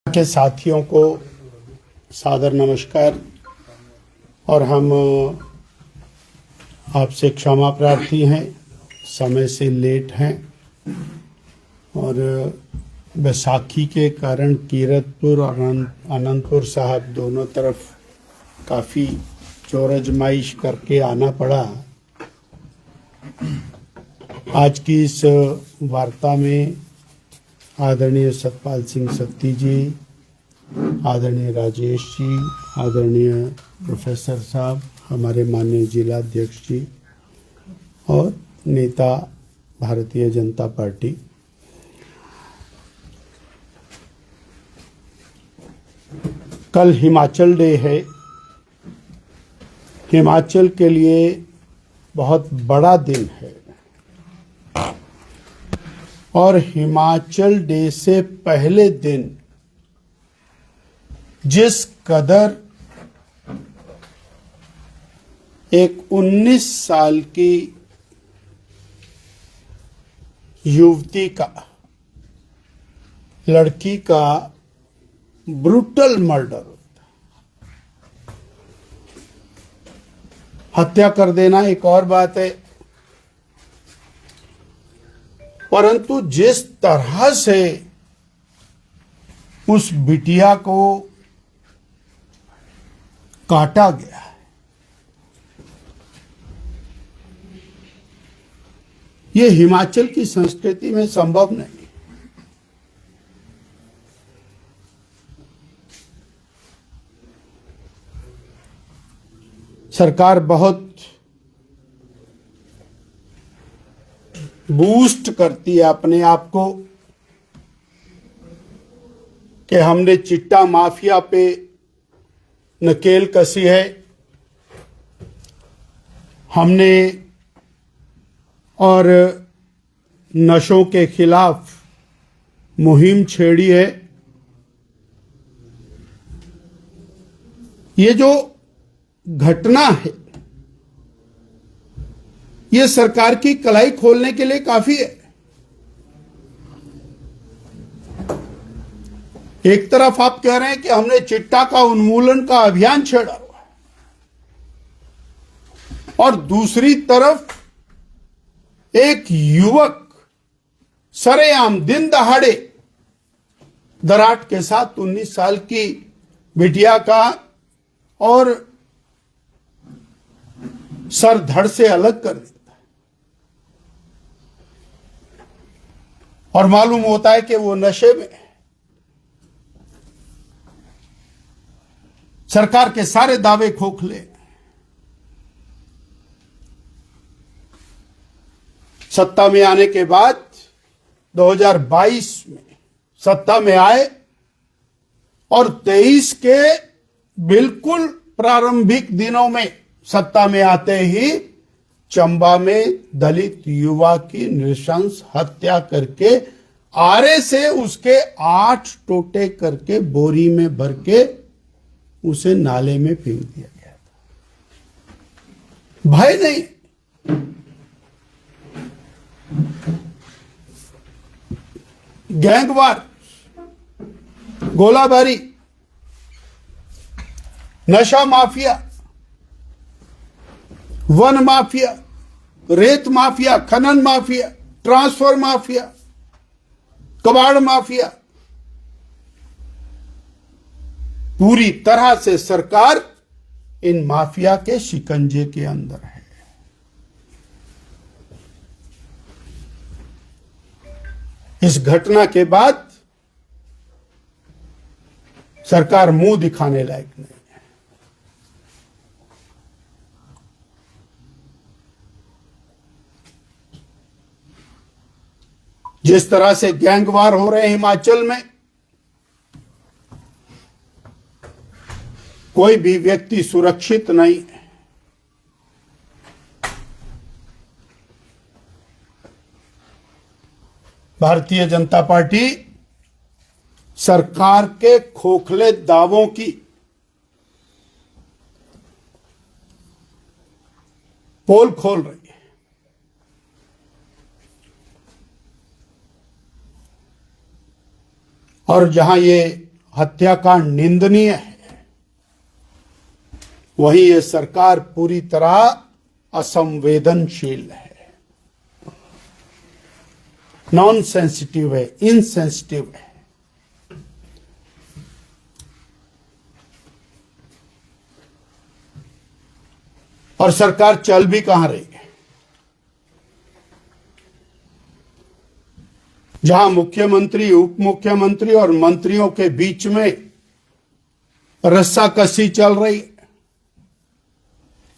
के साथियों को सादर नमस्कार। और हम आपसे क्षमा प्रार्थी हैं, समय से लेट हैं और बैसाखी के कारण कीरतपुर और आनंदपुर साहब दोनों तरफ काफ़ी जोर आजमाइश करके आना पड़ा। आज की इस वार्ता में आदरणीय सतपाल सिंह सत्ती जी, आदरणीय राजेश जी, आदरणीय प्रोफेसर साहब, हमारे माननीय जिला अध्यक्ष जी और नेता भारतीय जनता पार्टी, कल हिमाचल डे है। हिमाचल के लिए बहुत बड़ा दिन है और हिमाचल डे से पहले दिन जिस कदर एक 19 साल की युवती का, लड़की का ब्रूटल मर्डर होता, हत्या कर देना एक और बात है, परंतु जिस तरह से उस बिटिया को काटा गया है, ये हिमाचल की संस्कृति में संभव नहीं। सरकार बहुत बूस्ट करती है अपने आप को कि हमने चिट्टा माफिया पे नकेल कसी है, हमने और नशों के खिलाफ मुहिम छेड़ी है। ये जो घटना है ये सरकार की कलाई खोलने के लिए काफी है। एक तरफ आप कह रहे हैं कि हमने चिट्टा का उन्मूलन का अभियान छेड़ा हुआ है और दूसरी तरफ एक युवक सरेआम दिन दहाड़े दराट के साथ 19 साल की बिटिया का और सर धड़ से अलग कर देता है और मालूम होता है कि वो नशे में है। सरकार के सारे दावे खोखले। सत्ता में आने के बाद 2022 में सत्ता में आए और 23 के बिल्कुल प्रारंभिक दिनों में सत्ता में आते ही चंबा में दलित युवा की नृशंस हत्या करके आरे से उसके 8 टोटे करके बोरी में भर के उसे नाले में फेंक दिया गया था। भय नहीं, गैंगवार, गोलाबारी, नशा माफिया, वन माफिया, रेत माफिया, खनन माफिया, ट्रांसफर माफिया, कबाड़ माफिया, पूरी तरह से सरकार इन माफिया के शिकंजे के अंदर है। इस घटना के बाद सरकार मुंह दिखाने लायक नहीं है। जिस तरह से गैंगवार हो रहे हैं हिमाचल में, कोई भी व्यक्ति सुरक्षित नहीं है। भारतीय जनता पार्टी सरकार के खोखले दावों की पोल खोल रही है। और जहां ये हत्याकांड निंदनीय है, वहीं ये सरकार पूरी तरह असंवेदनशील है, नॉन सेंसिटिव है, इनसेंसिटिव है। और सरकार चल भी कहां रही है? जहां मुख्यमंत्री, उप मुख्यमंत्री और मंत्रियों के बीच में रस्साकसी चल रही है,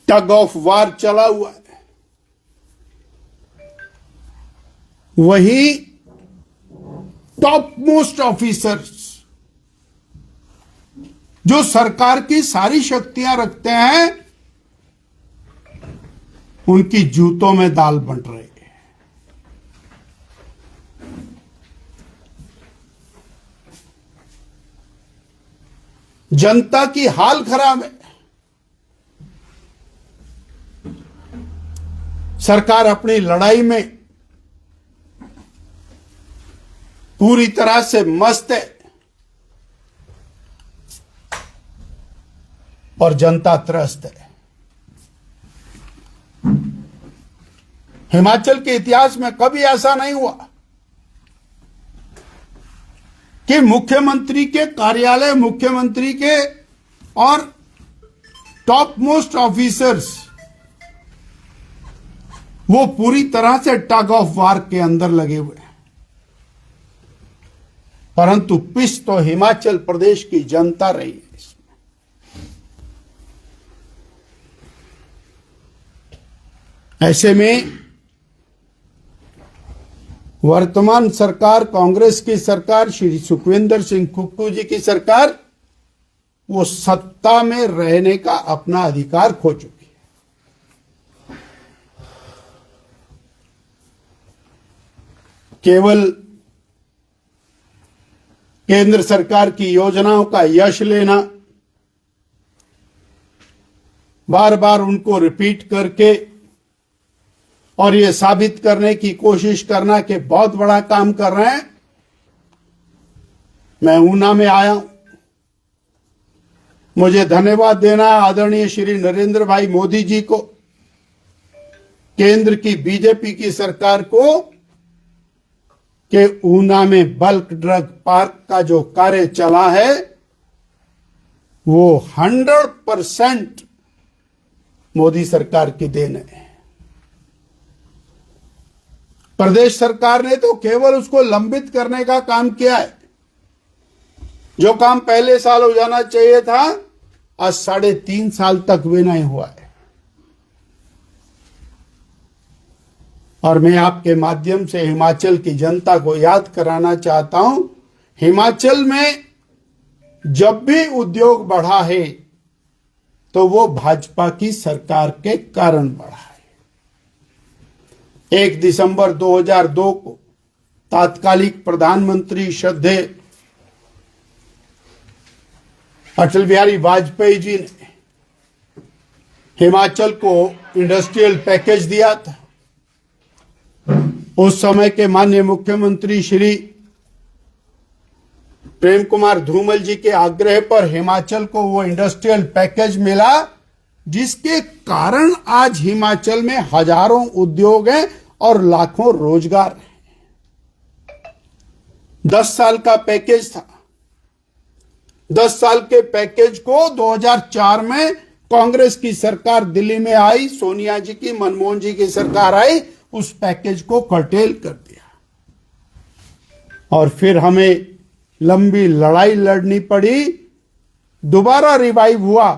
टग ऑफ वार चला हुआ है, वही टॉप मोस्ट ऑफिसर्स जो सरकार की सारी शक्तियां रखते हैं, उनकी जूतों में दाल बंट रही है। जनता की हाल खराब है। सरकार अपनी लड़ाई में पूरी तरह से मस्त है और जनता त्रस्त है। हिमाचल के इतिहास में कभी ऐसा नहीं हुआ कि मुख्यमंत्री के कार्यालय, मुख्यमंत्री के और टॉप मोस्ट ऑफिसर्स वो पूरी तरह से टग ऑफ वार के अंदर लगे हुए हैं। परंतु पिस तो हिमाचल प्रदेश की जनता रही है इसमें। ऐसे में वर्तमान सरकार, कांग्रेस की सरकार, श्री सुखविंदर सिंह सुक्खू जी की सरकार, वो सत्ता में रहने का अपना अधिकार खो चुकी है। केवल केंद्र सरकार की योजनाओं का यश लेना, बार बार उनको रिपीट करके और ये साबित करने की कोशिश करना कि बहुत बड़ा काम कर रहे हैं। मैं ऊना में आया हूं, मुझे धन्यवाद देना है आदरणीय श्री नरेंद्र भाई मोदी जी को, केंद्र की बीजेपी की सरकार को, कि ऊना में बल्क ड्रग पार्क का जो कार्य चला है वो 100% मोदी सरकार की देन है। प्रदेश सरकार ने तो केवल उसको लंबित करने का काम किया है। जो काम पहले साल हो जाना चाहिए था, आज 3.5 साल तक भी नहीं हुआ है। और मैं आपके माध्यम से हिमाचल की जनता को याद कराना चाहता हूं, हिमाचल में जब भी उद्योग बढ़ा है तो वो भाजपा की सरकार के कारण बढ़ा है। 1 दिसंबर 2002 को तात्कालिक प्रधानमंत्री श्रद्धेय अटल बिहारी वाजपेयी जी ने हिमाचल को इंडस्ट्रियल पैकेज दिया था। उस समय के माननीय मुख्यमंत्री श्री प्रेम कुमार धूमल जी के आग्रह पर हिमाचल को वो इंडस्ट्रियल पैकेज मिला, जिसके कारण आज हिमाचल में हजारों उद्योग हैं और लाखों रोजगार हैं। 10 साल का पैकेज था। 10 साल के पैकेज को 2004 में कांग्रेस की सरकार दिल्ली में आई, सोनिया जी की, मनमोहन जी की सरकार आई, उस पैकेज को कर्टेल कर दिया और फिर हमें लंबी लड़ाई लड़नी पड़ी। दोबारा रिवाइव हुआ,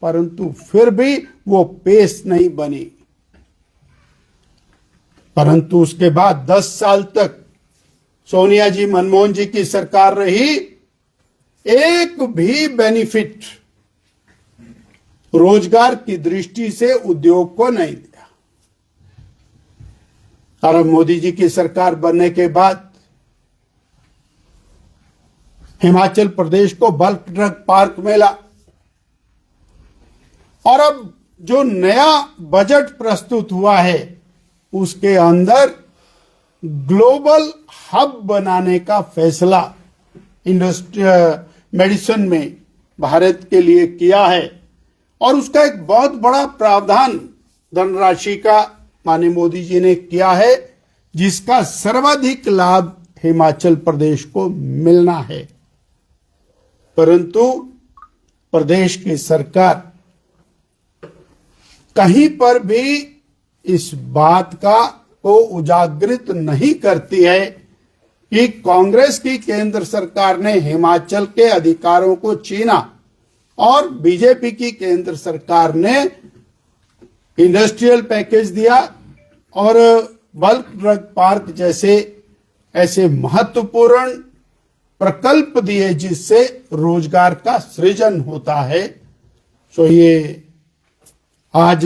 परंतु फिर भी वो पेस नहीं बनी। परंतु उसके बाद 10 साल तक सोनिया जी, मनमोहन जी की सरकार रही, एक भी बेनिफिट रोजगार की दृष्टि से उद्योग को नहीं दिया। और अब मोदी जी की सरकार बनने के बाद हिमाचल प्रदेश को बल्क ड्रग पार्क मिला और अब जो नया बजट प्रस्तुत हुआ है उसके अंदर ग्लोबल हब बनाने का फैसला मेडिसिन में भारत के लिए किया है और उसका एक बहुत बड़ा प्रावधान धनराशि का माननीय मोदी जी ने किया है, जिसका सर्वाधिक लाभ हिमाचल प्रदेश को मिलना है। परंतु प्रदेश की सरकार कहीं पर भी इस बात को उजागृत नहीं करती है कि कांग्रेस की केंद्र सरकार ने हिमाचल के अधिकारों को छीना और बीजेपी की केंद्र सरकार ने इंडस्ट्रियल पैकेज दिया और बल्क ड्रग पार्क जैसे ऐसे महत्वपूर्ण प्रकल्प दिए जिससे रोजगार का सृजन होता है। तो ये आज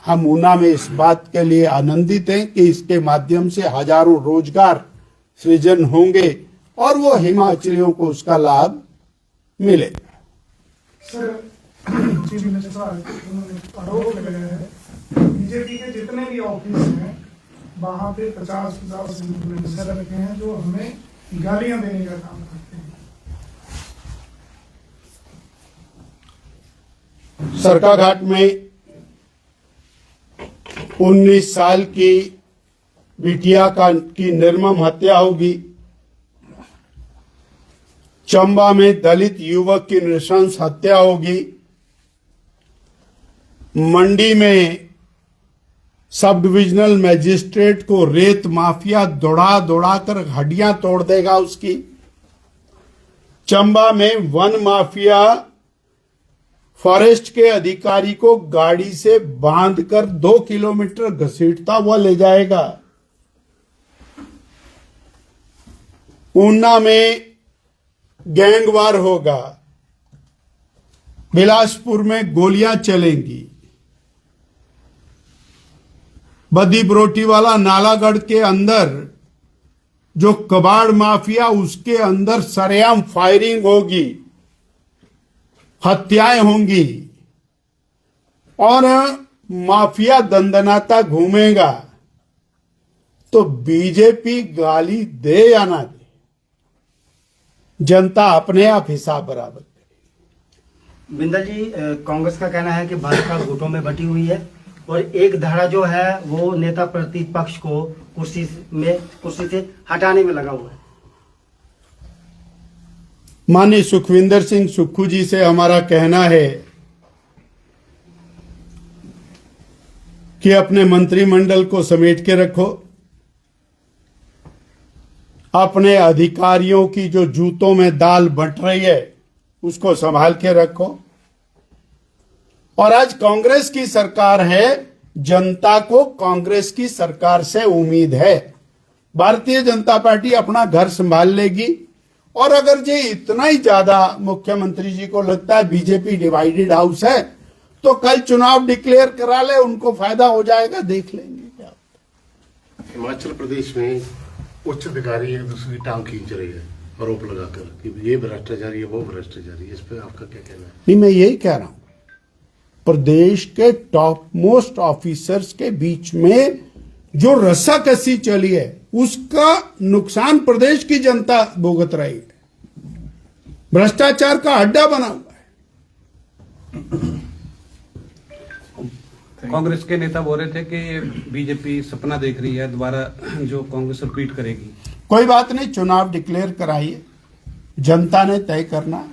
हम ऊना में इस बात के लिए आनंदित हैं कि इसके माध्यम से हजारों रोजगार सृजन होंगे और वो हिमाचलियों को उसका लाभ मिलेगा। सर, आरोप लगाया है बीजेपी के जितने भी ऑफिस हैं वहां पे 50 इन्फ्लुएंसर रखे हैं जो हमें गालियां देने का काम करते हैं। सरकाघाट में 19 साल की बिटिया की निर्मम हत्या होगी। चंबा में दलित युवक की नृशंस हत्या होगी। मंडी में सब डिविजनल मैजिस्ट्रेट को रेत माफिया दौड़ा कर हड्डियां तोड़ देगा उसकी। चंबा में वन माफिया फॉरेस्ट के अधिकारी को गाड़ी से बांधकर 2 किलोमीटर घसीटता हुआ ले जाएगा। ऊना में गैंगवार होगा। बिलासपुर में गोलियां चलेंगी। बदी बरोटी वाला नालागढ़ के अंदर जो कबाड़ माफिया उसके अंदर सरेआम फायरिंग होगी, हत्याएं होंगी और माफिया दंदनाता घूमेगा। तो बीजेपी गाली दे या ना दे, जनता अपने आप हिसाब बराबर करे। बिंदल जी, कांग्रेस का कहना है कि भाजपा गुटों में बटी हुई है और एक धारा जो है वो नेता प्रतिपक्ष को कुर्सी से हटाने में लगा हुआ है। माननीय सुखविंदर सिंह सुक्खू जी से हमारा कहना है कि अपने मंत्रिमंडल को समेट के रखो। अपने अधिकारियों की जो जूतों में दाल बंट रही है उसको संभाल के रखो। और आज कांग्रेस की सरकार है, जनता को कांग्रेस की सरकार से उम्मीद है। भारतीय जनता पार्टी अपना घर संभाल लेगी। और अगर ये इतना ही ज्यादा मुख्यमंत्री जी को लगता है बीजेपी डिवाइडेड हाउस है तो कल चुनाव डिक्लेयर करा ले, उनको फायदा हो जाएगा, देख लेंगे क्या। हिमाचल प्रदेश में उच्च अधिकारी एक दूसरे की टांग खींच रहे हैं आरोप लगाकर कि ये भ्रष्टाचारी है, वो भ्रष्टाचारी है। इस पे आपका क्या कहना है? नहीं, मैं यही कह रहा हूं, प्रदेश के टॉप मोस्ट ऑफिसर्स के बीच में जो रस्साकसी चली है उसका नुकसान प्रदेश की जनता भुगत रही है। भ्रष्टाचार का अड्डा बना हुआ है। कांग्रेस के नेता बोल रहे थे कि बीजेपी सपना देख रही है दोबारा जो कांग्रेस रिपीट करेगी। कोई बात नहीं, चुनाव डिक्लेयर कराइए, जनता ने तय करना।